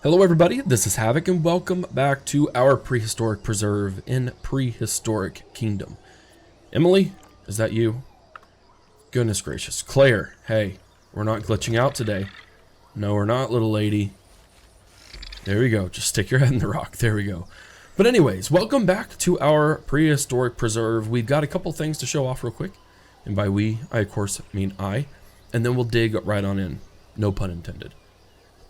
Hello everybody, this is Havoc and welcome back to our prehistoric preserve in Prehistoric Kingdom. Emily, is that you? Goodness gracious. Claire, hey, we're not glitching out today. No, we're not, little lady. There we go, just stick your head in the rock, there we go. But anyways, welcome back to our prehistoric preserve. We've got a couple things to show off real quick. And by we, I of course mean I. And then we'll dig right on in, no pun intended.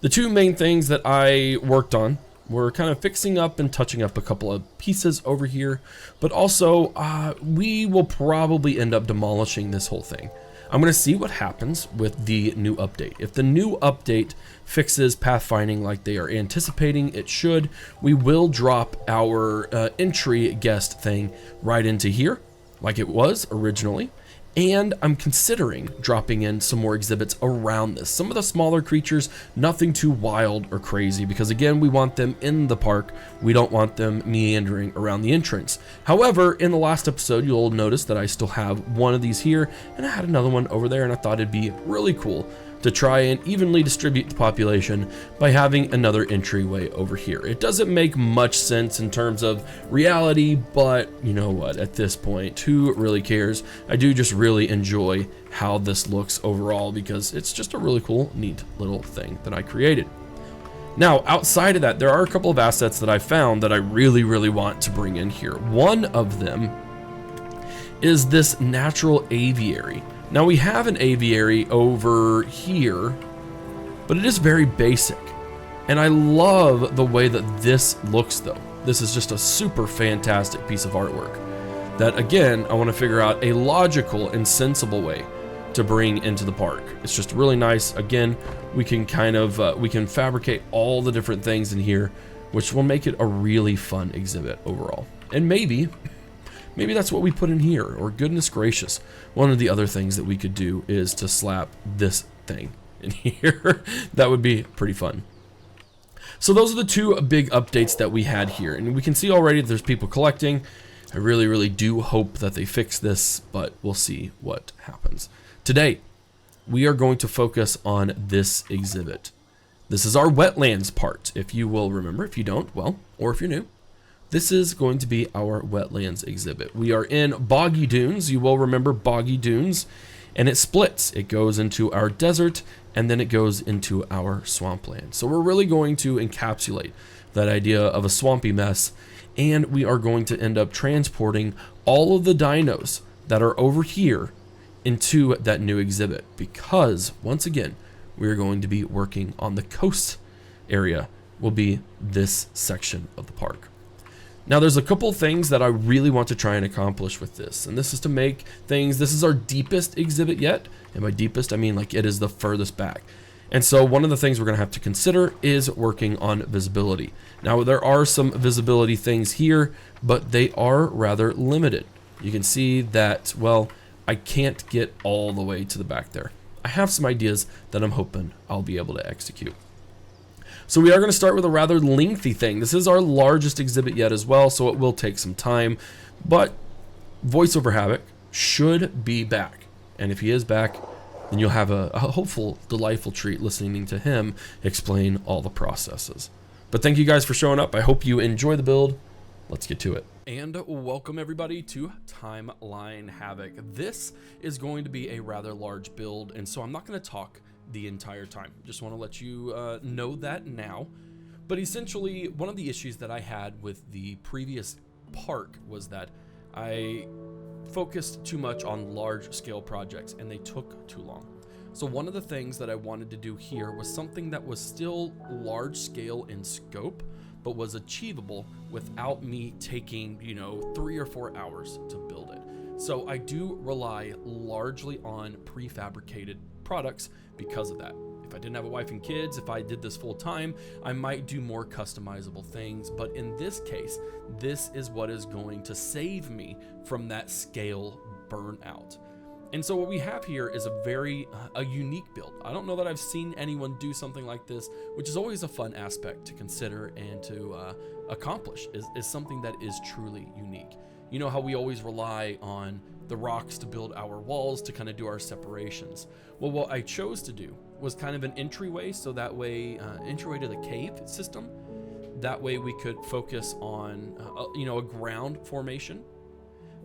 The two main things that I worked on were kind of fixing up and touching up a couple of pieces over here, but also we will probably end up demolishing this whole thing. I'm going to see what happens with the new update. If the new update fixes pathfinding like they are anticipating it should, we will drop our entry guest thing right into here like it was originally. And I'm considering dropping in some more exhibits around this. Some of the smaller creatures, nothing too wild or crazy, because again, we want them in the park. We don't want them meandering around the entrance. However, in the last episode, you'll notice that I still have one of these here, and I had another one over there, and I thought it'd be really cool to try and evenly distribute the population by having another entryway over here. It doesn't make much sense in terms of reality, but you know what, at this point, who really cares? I do just really enjoy how this looks overall because it's just a really cool, neat little thing that I created. Now, outside of that, there are a couple of assets that I found that I really want to bring in here. One of them is this natural aviary. Now we have an aviary over here, but it is very basic. And I love the way that this looks though. This is just a super fantastic piece of artwork that again, I want to figure out a logical and sensible way to bring into the park. It's just really nice. Again, we can kind of, we can fabricate all the different things in here, which will make it a really fun exhibit overall. And maybe that's what we put in here, or goodness gracious, one of the other things that we could do is to slap this thing in here. That would be pretty fun. So those are the two big updates that we had here, and we can see already that there's people collecting. I really do hope that they fix this, but we'll see what happens. Today, we are going to focus on this exhibit. This is our wetlands part, if you will remember. If you don't, well, or if you're new. This is going to be our wetlands exhibit. We are in Boggy Dunes. You will remember Boggy Dunes, and it splits. It goes into our desert, and then it goes into our swampland. So we're really going to encapsulate that idea of a swampy mess, and we are going to end up transporting all of the dinos that are over here into that new exhibit, because once again, we are going to be working on the coast area, will be this section of the park. Now there's a couple things that I really want to try and accomplish with this, and this is to make things, this is our deepest exhibit yet, and by deepest I mean like it is the furthest back. And so one of the things we're going to have to consider is working on visibility. Now there are some visibility things here, but they are rather limited. You can see that, well, I can't get all the way to the back there. I have some ideas that I'm hoping I'll be able to execute. So we are going to start with a rather lengthy thing. This is our largest exhibit yet as well, so it will take some time, but HForHavoc should be back. And if he is back, then you'll have a hopeful, delightful treat listening to him explain all the processes. But thank you guys for showing up. I hope you enjoy the build. Let's get to it. And welcome everybody to Timeline Havoc. This is going to be a rather large build, and so I'm not going to talk the entire time. Just want to let you know that now. But essentially, one of the issues that I had with the previous park was that I focused too much on large scale projects and they took too long. So one of the things that I wanted to do here was something that was still large scale in scope, but was achievable without me taking, 3 or 4 hours to build it. So I do rely largely on prefabricated products because of that. If I didn't have a wife and kids, if I did this full time, I might do more customizable things. But in this case, this is what is going to save me from that scale burnout. And so what we have here is a very unique build. I don't know that I've seen anyone do something like this, which is always a fun aspect to consider and to accomplish, is something that is truly unique. You know how we always rely on the rocks to build our walls to kind of do our separations. Well, what I chose to do was kind of an entryway, so that way, entryway to the cave system. That way we could focus on, a ground formation.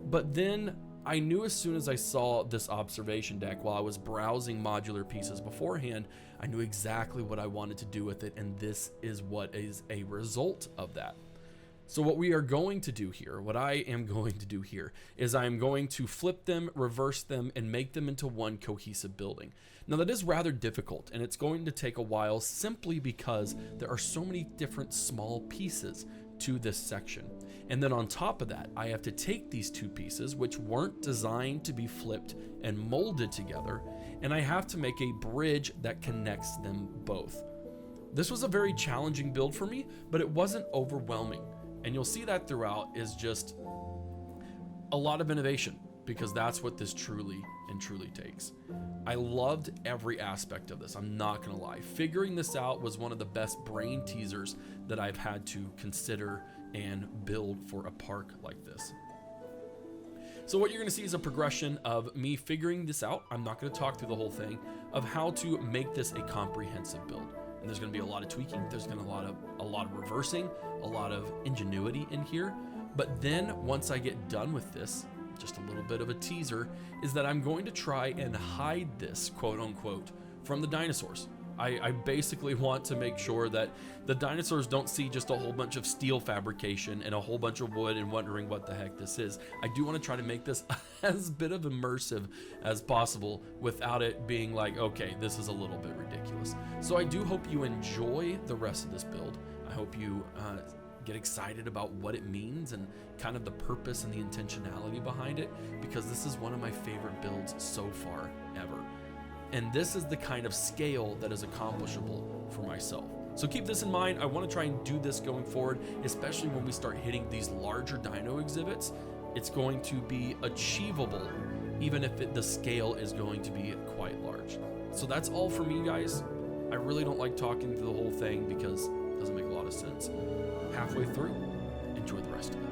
But then I knew as soon as I saw this observation deck while I was browsing modular pieces beforehand, I knew exactly what I wanted to do with it, and this is what is a result of that. So what we are going to do here, what I am going to do here, is I am going to flip them, reverse them, and make them into one cohesive building. Now that is rather difficult, and it's going to take a while simply because there are so many different small pieces to this section. And then on top of that, I have to take these two pieces, which weren't designed to be flipped and molded together, and I have to make a bridge that connects them both. This was a very challenging build for me, but it wasn't overwhelming. And you'll see that throughout is just a lot of innovation, because that's what this truly takes. I loved every aspect of this, I'm not gonna lie. Figuring this out was one of the best brain teasers that I've had to consider and build for a park like this. So what you're gonna see is a progression of me figuring this out. I'm not gonna talk through the whole thing of how to make this a comprehensive build. And there's gonna be a lot of tweaking, there's gonna a lot of reversing, a lot of ingenuity in here. But then once I get done with this, just a little bit of a teaser, is that I'm going to try and hide this, quote unquote, from the dinosaurs. I basically want to make sure that the dinosaurs don't see just a whole bunch of steel fabrication and a whole bunch of wood and wondering what the heck this is. I do want to try to make this as bit of immersive as possible without it being like, okay, this is a little bit ridiculous. So I do hope you enjoy the rest of this build. I hope you get excited about what it means and kind of the purpose and the intentionality behind it, because this is one of my favorite builds so far ever. And this is the kind of scale that is accomplishable for myself. So keep this in mind. I want to try and do this going forward, especially when we start hitting these larger dino exhibits. It's going to be achievable, even if the scale is going to be quite large. So that's all for me, guys. I really don't like talking through the whole thing because it doesn't make a lot of sense. Halfway through, enjoy the rest of it.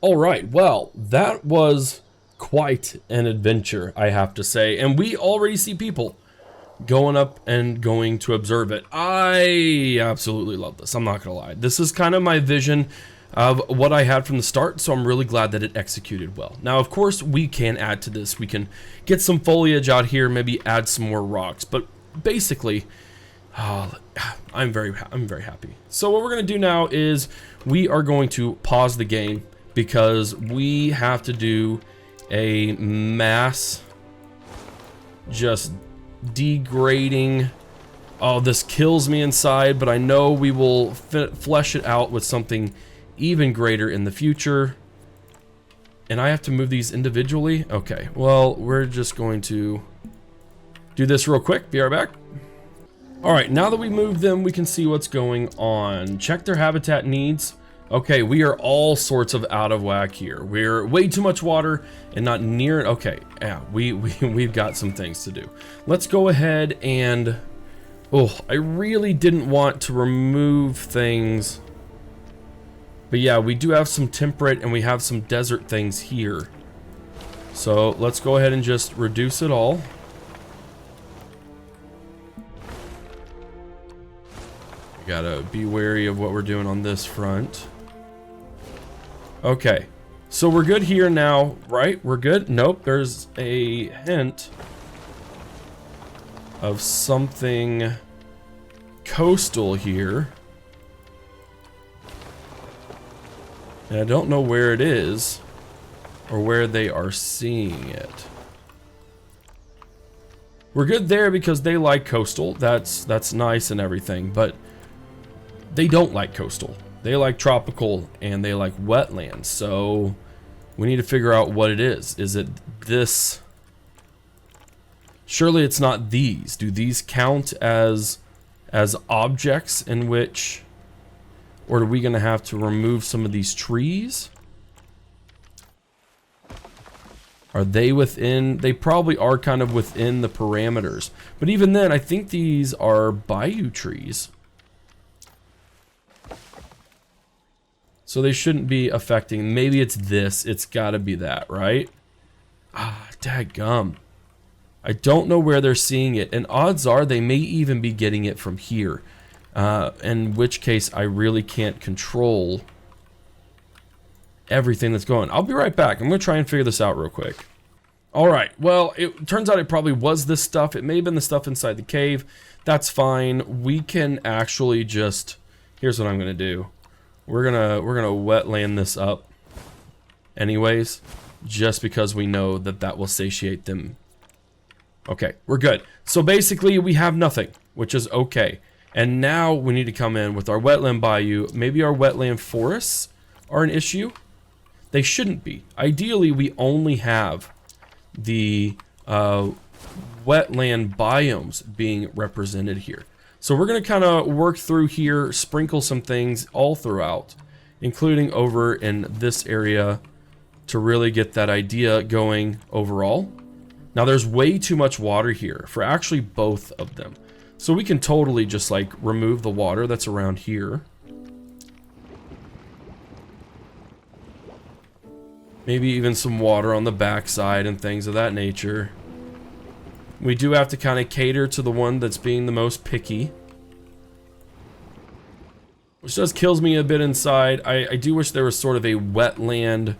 All right, well, that was quite an adventure, I have to say. And we already see people going up and going to observe it. I absolutely love this. I'm not gonna lie. This is kind of my vision of what I had from the start, so I'm really glad that it executed well. Now, of course, we can add to this. We can get some foliage out here, maybe add some more rocks, but basically, I'm very happy. So what we're gonna do now is we are going to pause the game because we have to do a mass just degrading. Oh, this kills me inside, but I know we will flesh it out with something even greater in the future. And I have to move these individually. Okay, well, we're just going to do this real quick. Be right back. All right, now that we moved them, we can see what's going on. Check their habitat needs. Okay, we are all sorts of out of whack here. We're way too much water and not near it. Okay, yeah, we've got some things to do. Let's go ahead and, oh, I really didn't want to remove things. But yeah, we do have some temperate and we have some desert things here. So let's go ahead and just reduce it all. We gotta be wary of what we're doing on this front. Okay, so we're good here now, right? We're good? Nope, there's a hint of something coastal here. And I don't know where it is or where they are seeing it. We're good there because they like coastal. That's nice and everything, but they don't like coastal. They like tropical and they like wetlands. So we need to figure out what it is. Is it this? Surely it's not these. Do these count as objects in which, or are we gonna have to remove some of these trees? Are they within? They probably are kind of within the parameters. But even then, I think these are bayou trees. So they shouldn't be affecting. Maybe it's this. It's gotta be that, right? Ah, dadgum. I don't know where they're seeing it. And odds are they may even be getting it from here. In which case I really can't control everything that's going. I'll be right back. I'm gonna try and figure this out real quick. Alright, well, it turns out it probably was this stuff. It may have been the stuff inside the cave. That's fine. We can actually just, here's what I'm gonna do. We're gonna wetland this up anyways, just because we know that that will satiate them. Okay, we're good. So basically we have nothing, which is okay. And now we need to come in with our wetland bayou. Maybe our wetland forests are an issue. They shouldn't be. Ideally, we only have the wetland biomes being represented here. So we're going to kind of work through here, sprinkle some things all throughout, including over in this area to really get that idea going overall. Now there's way too much water here for actually both of them. So we can totally just like remove the water that's around here. Maybe even some water on the backside and things of that nature. We do have to kind of cater to the one that's being the most picky, which just kills me a bit inside. I do wish there was sort of a wetland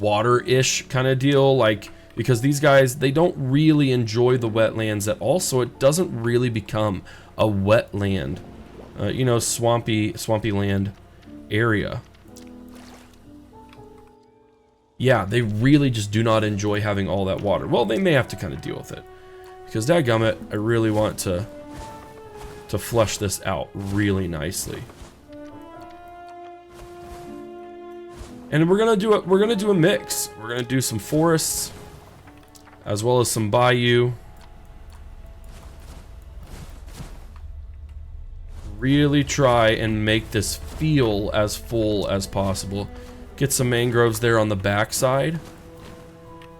water-ish kind of deal, like, because these guys, they don't really enjoy the wetlands at all, so it doesn't really become a wetland, you know, swampy land area. Yeah, they really just do not enjoy having all that water. Well, they may have to kind of deal with it. Because dadgummit, I really want to flush this out really nicely. And we're gonna do a mix. We're gonna do some forests as well as some bayou. Really try and make this feel as full as possible. Get some mangroves there on the backside.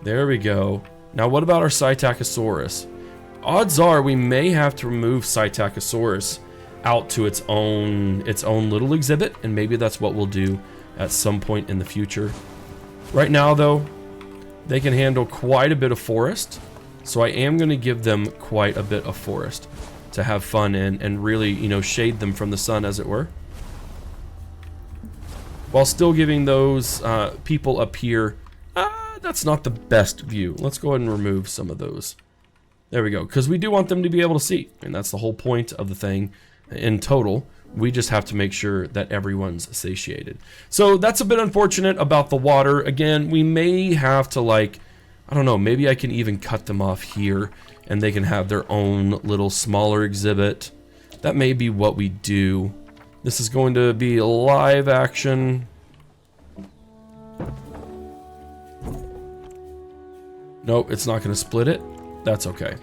There we go. Now what about our Styracosaurus? Odds are we may have to remove Styracosaurus out to its own little exhibit, and maybe that's what we'll do at some point in the future. Right now, though, they can handle quite a bit of forest. So I am going to give them quite a bit of forest to have fun in and really, you know, shade them from the sun, as it were. While still giving those people up here, that's not the best view. Let's go ahead and remove some of those. There we go, because we do want them to be able to see, and that's the whole point of the thing in total. We just have to make sure that everyone's satiated. So that's a bit unfortunate about the water. Again, we may have to, like, I don't know, maybe I can even cut them off here and they can have their own little smaller exhibit. That may be what we do. This is going to be live action. Nope, it's not going to split it. That's okay.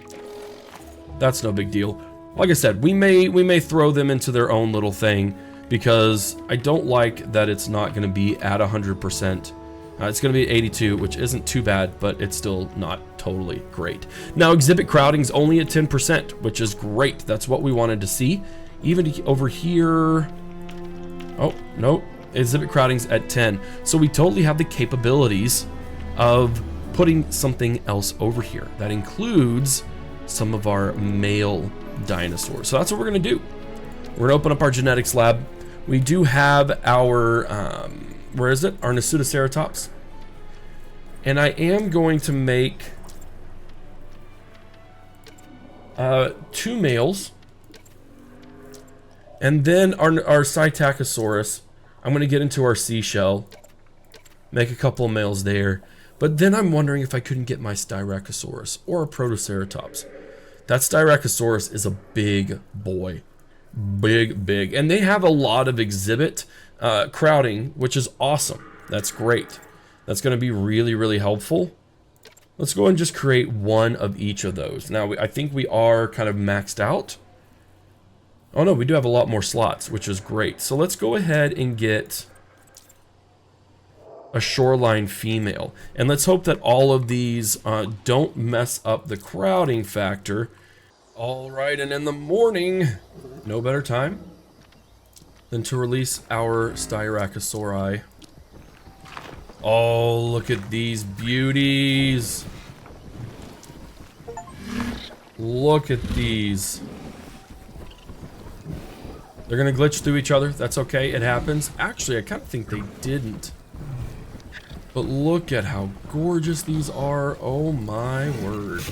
That's no big deal. Like I said, we may throw them into their own little thing because I don't like that it's not going to be at 100%. It's going to be 82, which isn't too bad, but it's still not totally great. Now, exhibit crowding is only at 10%, which is great. That's what we wanted to see. Even over here... Oh, no. Exhibit crowding's at 10. So we totally have the capabilities of putting something else over here. That includes some of our male dinosaurs. So that's what we're going to do. We're going to open up our genetics lab. We do have our... where is it? Our Styracosaurus. And I am going to make 2 males. And then our Styracosaurus, I'm going to get into our seashell. Make a couple of males there. But then I'm wondering if I couldn't get my Styracosaurus or a Protoceratops. That Styracosaurus is a big boy. Big. And they have a lot of exhibit crowding, which is awesome. That's great. That's going to be really, really helpful. Let's go and just create one of each of those. Now, I think we are kind of maxed out. Oh no, we do have a lot more slots, which is great. So let's go ahead and get a shoreline female. And let's hope that all of these don't mess up the crowding factor. All right, and in the morning, no better time than to release our Styracosauri. Oh, look at these beauties. Look at these. They're gonna glitch through each other. That's okay, it happens. Actually, I kind of think they didn't. But look at how gorgeous these are. Oh my word.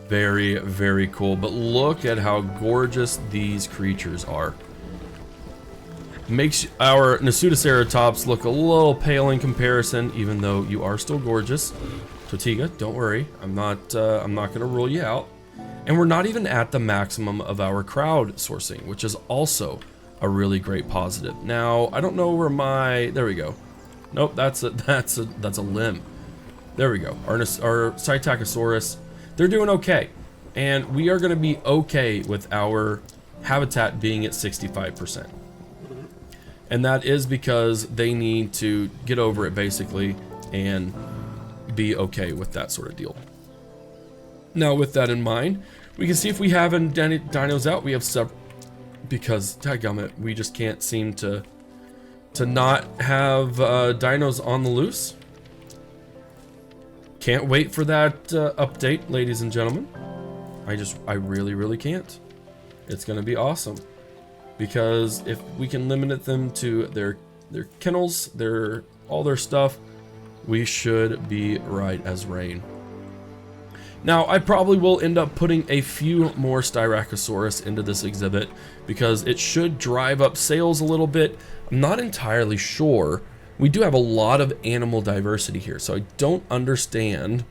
Very, very cool. But look at how gorgeous these creatures are. Makes our Styracosaurus look a little pale in comparison, even though you are still gorgeous. Tortiga, don't worry. I'm not gonna rule you out. And we're not even at the maximum of our crowd sourcing, which is also a really great positive. Now, I don't know where my... There we go. Nope, that's a limb. There we go. Our Styracosaurus, they're doing okay. And we are going to be okay with our habitat being at 65%. And that is because they need to get over it, basically, and be okay with that sort of deal. Now, with that in mind, we can see if we have any dinos out. We have several, because, dadgummit, we just can't seem to not have dinos on the loose. Can't wait for that update, ladies and gentlemen. I really, really can't. It's gonna be awesome. Because if we can limit them to their kennels, all their stuff, we should be right as rain. Now, I probably will end up putting a few more Styracosaurus into this exhibit because it should drive up sales a little bit. I'm not entirely sure. We do have a lot of animal diversity here, so I don't understand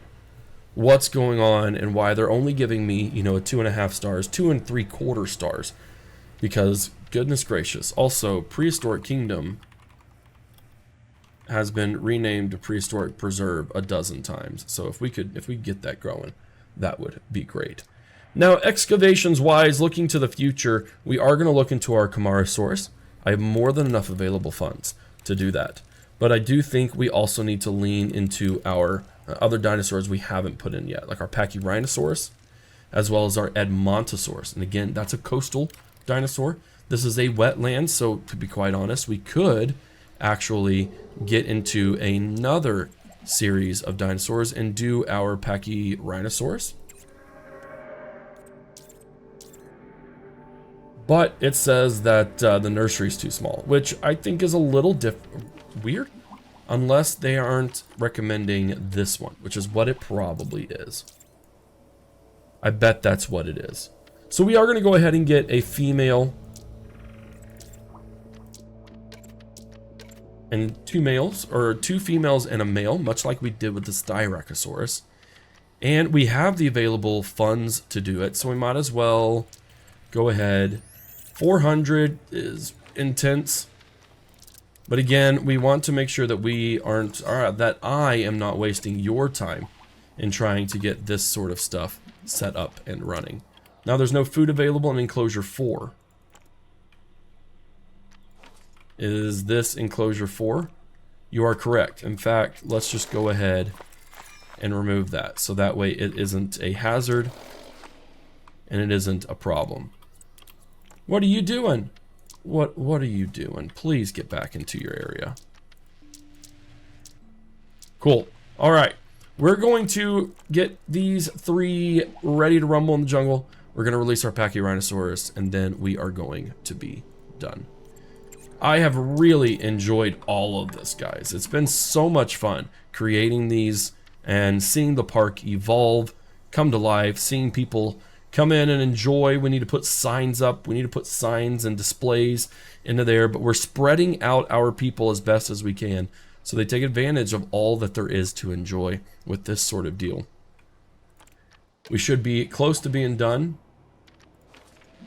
what's going on and why they're only giving me, you know, a 2.5 stars, 2 3/4 stars. Because, goodness gracious, also, Prehistoric Kingdom has been renamed to Prehistoric Preserve a dozen times. So if we get that growing, that would be great. Now, excavations wise, looking to the future, we are going to look into our Camarasaurus. I have more than enough available funds to do that. But I do think we also need to lean into our other dinosaurs we haven't put in yet, like our Pachyrinosarus, as well as our Edmontosaurus. And again, that's a coastal dinosaur. This is a wetland, so to be quite honest, we could actually get into another series of dinosaurs and do our Pachyrinosarus. But it says that the nursery is too small, which I think is a little weird, unless they aren't recommending this one, which is what it probably is. I bet that's what it is. So we are going to go ahead and get a female and two males, or two females and a male, much like we did with the Styracosaurus. And we have the available funds to do it, so we might as well go ahead. 400 is intense, but again, we want to make sure that we aren't, that I am not wasting your time in trying to get this sort of stuff set up and running. Now, there's no food available in enclosure 4. Is this enclosure 4? You are correct. In fact, let's just go ahead and remove that, so that way it isn't a hazard and it isn't a problem. What are you doing? What are you doing? Please get back into your area. Cool. All right. We're going to get these 3 ready to rumble in the jungle. We're going to release our Pachyrinosarus, and then we are going to be done. I have really enjoyed all of this, guys. It's been so much fun creating these and seeing the park evolve, come to life, seeing people come in and enjoy. We need to put signs up. We need to put signs and displays into there, but we're spreading out our people as best as we can so they take advantage of all that there is to enjoy with this sort of deal. We should be close to being done.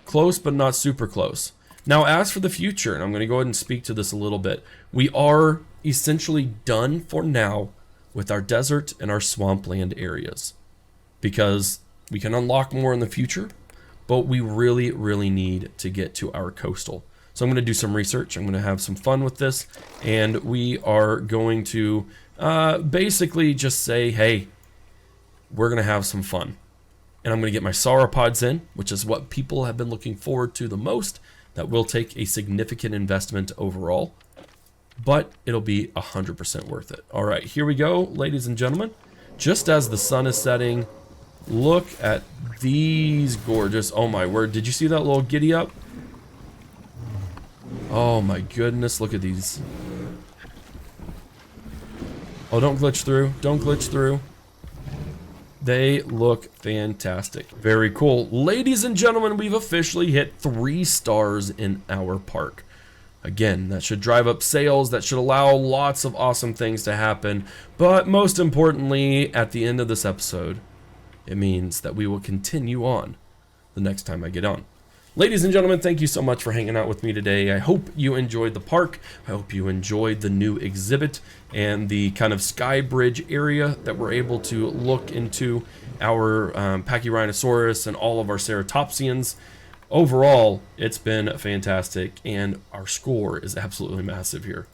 Close, but not super close. Now, as for the future, and I'm going to go ahead and speak to this a little bit, we are essentially done for now with our desert and our swampland areas, because we can unlock more in the future, but we really, really need to get to our coastal. So I'm going to do some research. I'm going to have some fun with this, and we are going to basically just say, hey, we're going to have some fun. And I'm going to get my sauropods in, which is what people have been looking forward to the most. That will take a significant investment overall, but it'll be 100% worth it. All right, here we go, ladies and gentlemen. Just as the sun is setting, look at these gorgeous, oh my word, did you see that little giddy up? Oh my goodness, look at these. Oh, don't glitch through, don't glitch through. They look fantastic. Very cool. Ladies and gentlemen, we've officially hit 3 stars in our park. Again, that should drive up sales. That should allow lots of awesome things to happen. But most importantly, at the end of this episode, it means that we will continue on the next time I get on. Ladies and gentlemen, thank you so much for hanging out with me today. I hope you enjoyed the park. I hope you enjoyed the new exhibit and the kind of sky bridge area that we're able to look into our Pachyrinosarus and all of our ceratopsians. Overall, it's been fantastic, and our score is absolutely massive here.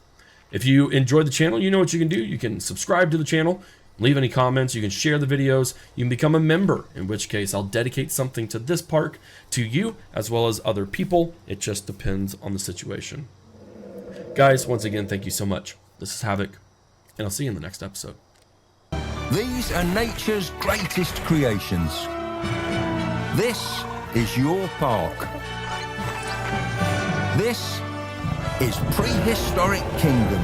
If you enjoyed the channel, you know what you can do. You can subscribe to the channel, leave any comments, you can share the videos, you can become a member, in which case I'll dedicate something to this park, to you, as well as other people. It just depends on the situation. Guys, once again, thank you so much. This is Havoc, and I'll see you in the next episode. These are nature's greatest creations. This is your park. This is Prehistoric Kingdom.